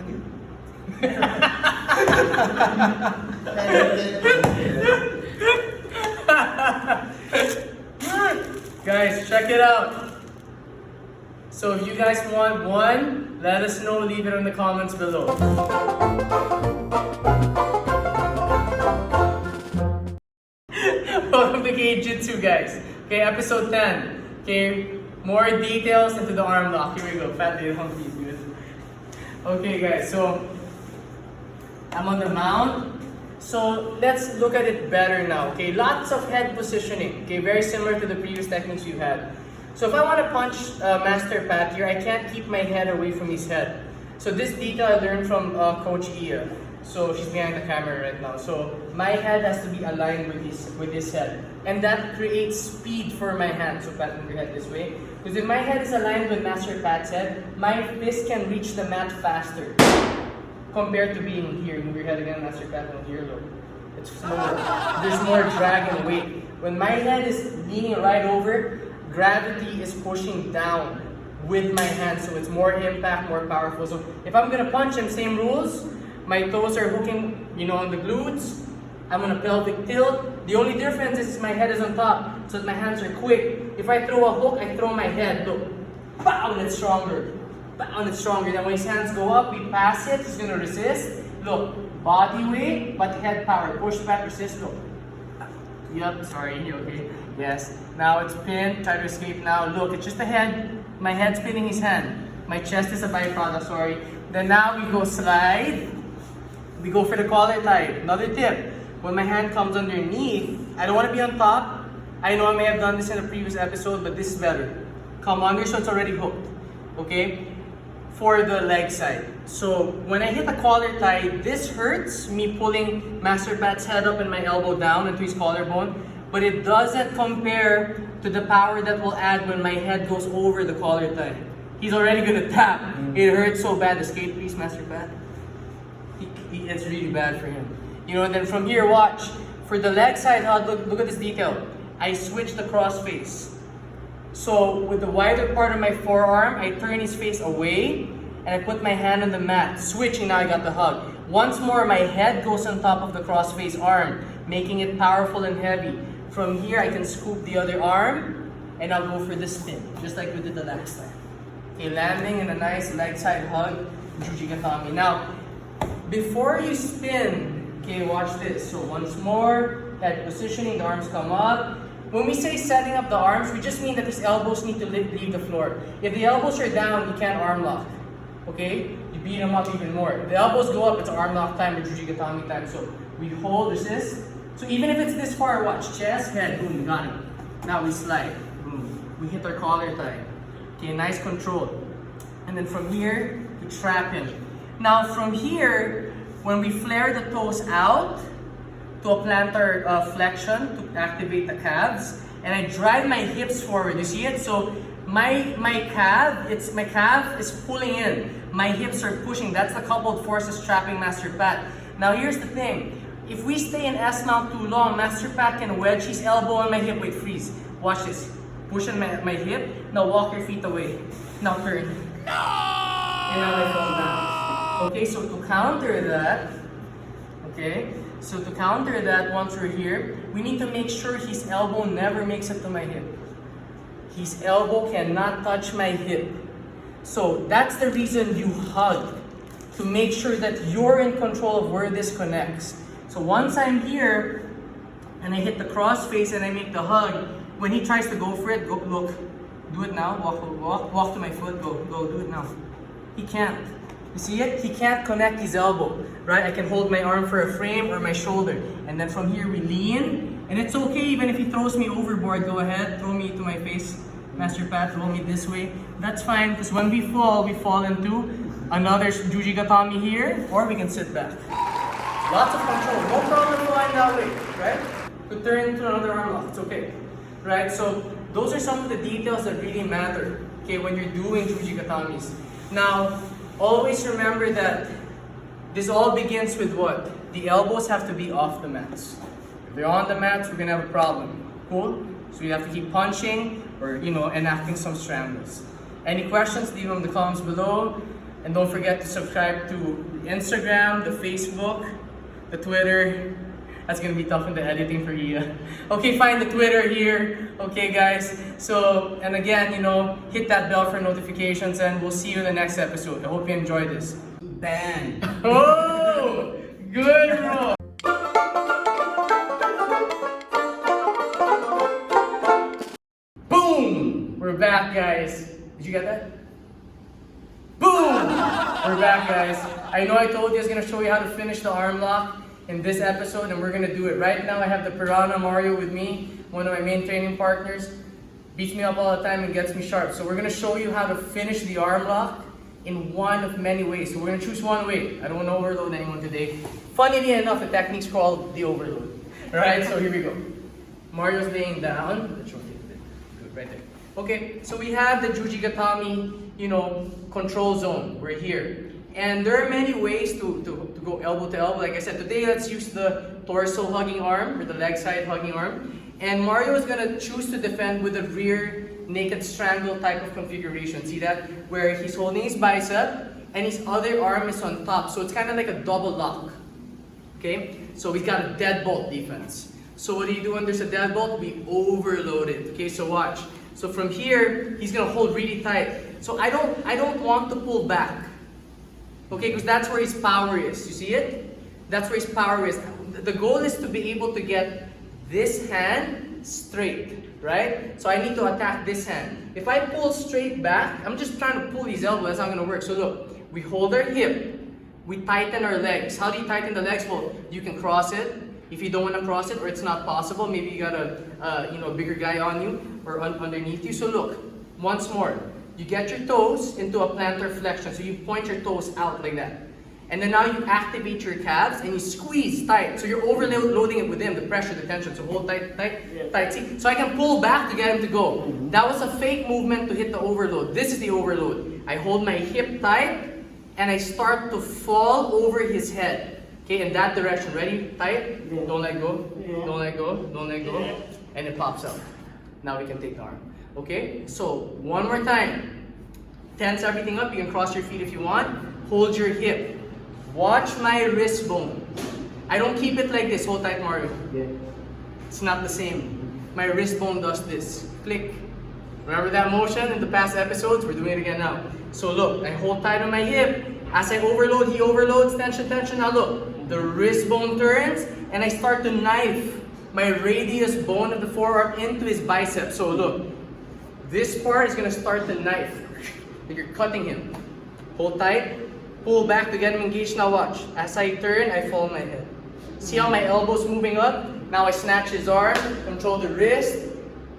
Ano yun? Guys, check it out. So if you guys want one, let us know. Leave it in the comments below. Welcome to KGitsu, guys. Okay, episode 10. Okay, more details into the arm lock. Here we go. Fat little humpy, dude. Okay, guys. So I'm on the mount. So let's look at it better now. Okay, lots of head positioning. Okay, very similar to the previous techniques you had. So if I want to punch Master Pat here, I can't keep my head away from his head. So this detail I learned from Coach Ia. So she's behind the camera right now. So my head has to be aligned with his head, and that creates speed for my hand. So pat your head this way, because if my head is aligned with Master Pat's head, my fist can reach the mat faster compared to being here. Move your head again, Master Pat, and here, look. It's slower. There's more drag and weight. When my head is leaning right over, gravity is pushing down with my hand, so it's more impact, more powerful. So if I'm gonna punch him, same rules. My toes are hooking, on the glutes. I'm gonna pelvic tilt. The only difference is my head is on top, so that my hands are quick. If I throw a hook, I throw my head. Look, pow, and it's stronger. Pow, and it's stronger. Then when his hands go up, we pass it. He's gonna resist. Look, body weight, but head power. Push back, resist. Look. Yup, sorry. Okay. Yes. Now it's pinned. Try to escape now. Look, it's just the head. My head's pinning his hand. My chest is a byproduct. Sorry. Then now we go slide. We go for the collar tie. Another tip, when my hand comes underneath, I don't want to be on top. I know I may have done this in a previous episode, but this is better. Come under so it's already hooked, okay? For the leg side. So when I hit the collar tie, this hurts me pulling Master Pat's head up and my elbow down into his collarbone, but it doesn't compare to the power that will add when my head goes over the collar tie. He's already gonna tap. It hurts so bad. Escape please, Master Pat. It's really bad for him. And then from here, watch. For the leg side hug, look at this detail. I switch the cross face. So with the wider part of my forearm, I turn his face away and I put my hand on the mat. Switching, now I got the hug. Once more, my head goes on top of the cross face arm, making it powerful and heavy. From here, I can scoop the other arm and I'll go for the spin, just like we did the last time. Okay, landing in a nice leg side hug, Jujigatami. Now, before you spin, okay, watch this. So once more, head positioning, the arms come up. When we say setting up the arms, we just mean that his elbows need to leave the floor. If the elbows are down, you can't arm lock. Okay? You beat him up even more. If the elbows go up, it's arm lock time or Jujigatami time. So we hold, resist. So even if it's this far, watch. Chest, head, boom, we got it. Now we slide. Boom. We hit our collar tie. Okay, nice control. And then from here, we trap him. Now from here, when we flare the toes out to a plantar flexion to activate the calves, and I drive my hips forward. You see it? So my calf is pulling in. My hips are pushing. That's the coupled forces trapping Master Pat. Now here's the thing. If we stay in S mount too long, Master Pat can wedge his elbow on my hip. Wait, freeze. Watch this. Push on my hip. Now walk your feet away. Now turn. And now I fall down. Okay, so to counter that, once we're here, we need to make sure his elbow never makes it to my hip. His elbow cannot touch my hip. So that's the reason you hug, to make sure that you're in control of where this connects. So once I'm here, and I hit the cross face and I make the hug, when he tries to go for it, look, do it now, walk to my foot, go, do it now. He can't. You see it? He can't connect his elbow, right? I can hold my arm for a frame or my shoulder. And then from here we lean. And it's okay even if he throws me overboard, go ahead, throw me to my face. Master Pat, throw me this way. That's fine, because when we fall into another Jujigatami here, or we can sit back. Lots of control, no problem flying that way, right? Could turn into another arm lock, it's okay. Right, so those are some of the details that really matter, okay, when you're doing Jujigatamis. Now, always remember that this all begins with what? The elbows have to be off the mats. If they're on the mats, we're gonna have a problem. Cool? So you have to keep punching or enacting some stranglers. Any questions? Leave them in the comments below. And don't forget to subscribe to the Instagram, the Facebook, the Twitter. That's gonna be tough in the editing for you. Okay, find the Twitter here. Okay, guys. So, and again, hit that bell for notifications, and we'll see you in the next episode. I hope you enjoyed this. Bang! Oh, good, bro. Boom! We're back, guys. Did you get that? Boom! We're back, guys. I know I told you I was gonna show you how to finish the arm lock in this episode, and we're gonna do it right now. I have the Piranha Mario with me, one of my main training partners. Beats me up all the time and gets me sharp. So we're gonna show you how to finish the arm lock in one of many ways. So we're gonna choose one way. I don't want to overload anyone today. Funnily enough, the technique's called the overload. Alright, so here we go. Mario's laying down. Let's rotate it. Good, right there. Okay, so we have the Jujigatami, control zone. We're here. And there are many ways to go elbow to elbow. Like I said, today let's use the torso hugging arm or the leg side hugging arm. And Mario is gonna choose to defend with a rear naked strangle type of configuration. See that? Where he's holding his bicep and his other arm is on top. So it's kind of like a double lock. Okay? So we've got a deadbolt defense. So what do you do when there's a deadbolt? We overload it. Okay, so watch. So from here, he's gonna hold really tight. So I don't want to pull back. Okay, because that's where his power is. You see it? That's where his power is. The goal is to be able to get this hand straight, right? So I need to attack this hand. If I pull straight back, I'm just trying to pull his elbow. That's not going to work. So look, we hold our hip. We tighten our legs. How do you tighten the legs? Well, you can cross it. If you don't want to cross it or it's not possible, maybe you got a bigger guy on you or underneath you. So look, once more. You get your toes into a plantar flexion. So you point your toes out like that. And then now you activate your calves and you squeeze tight. So you're overloading it with him, the pressure, the tension. So hold tight, tight, tight. See? So I can pull back to get him to go. That was a fake movement to hit the overload. This is the overload. I hold my hip tight and I start to fall over his head. Okay, in that direction. Ready? Tight. Don't let go. Don't let go. Don't let go. And it pops out. Now we can take the arm. Okay, so one more time. Tense everything up. You can cross your feet if you want. Hold your hip. Watch my wrist bone. I don't keep it like this. Hold tight, Mario. Yeah. It's not the same. My wrist bone does this. Click. Remember that motion in the past episodes? We're doing it again now. So look, I hold tight on my hip. As I overload, he overloads. Tension, tension. Now look, the wrist bone turns and I start to knife my radius bone of the forearm into his bicep. So look. This part is going to start the knife. Like you're cutting him. Hold tight. Pull back to get him engaged. Now watch. As I turn, I follow my head. See how my elbow's moving up? Now I snatch his arm. Control the wrist.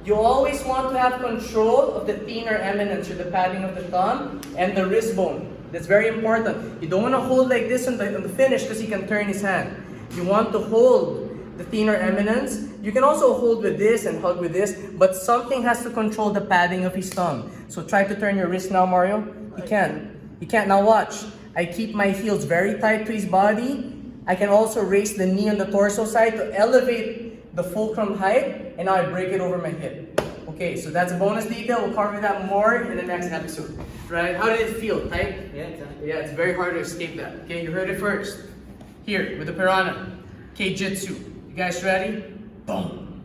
You always want to have control of the thenar eminence or the padding of the thumb and the wrist bone. That's very important. You don't want to hold like this on the finish because he can turn his hand. You want to hold the thenar eminence. You can also hold with this and hug with this, but something has to control the padding of his thumb. So try to turn your wrist now, Mario. He can't. He can't. Now watch. I keep my heels very tight to his body. I can also raise the knee on the torso side to elevate the fulcrum height, and now I break it over my hip. Okay, so that's a bonus detail. We'll cover that more in the next episode. Right? How did it feel? Tight? Yeah, exactly. Yeah, it's very hard to escape that. Okay, you heard it first. Here, with the Piranha. KGitsu. You guys ready? Boom.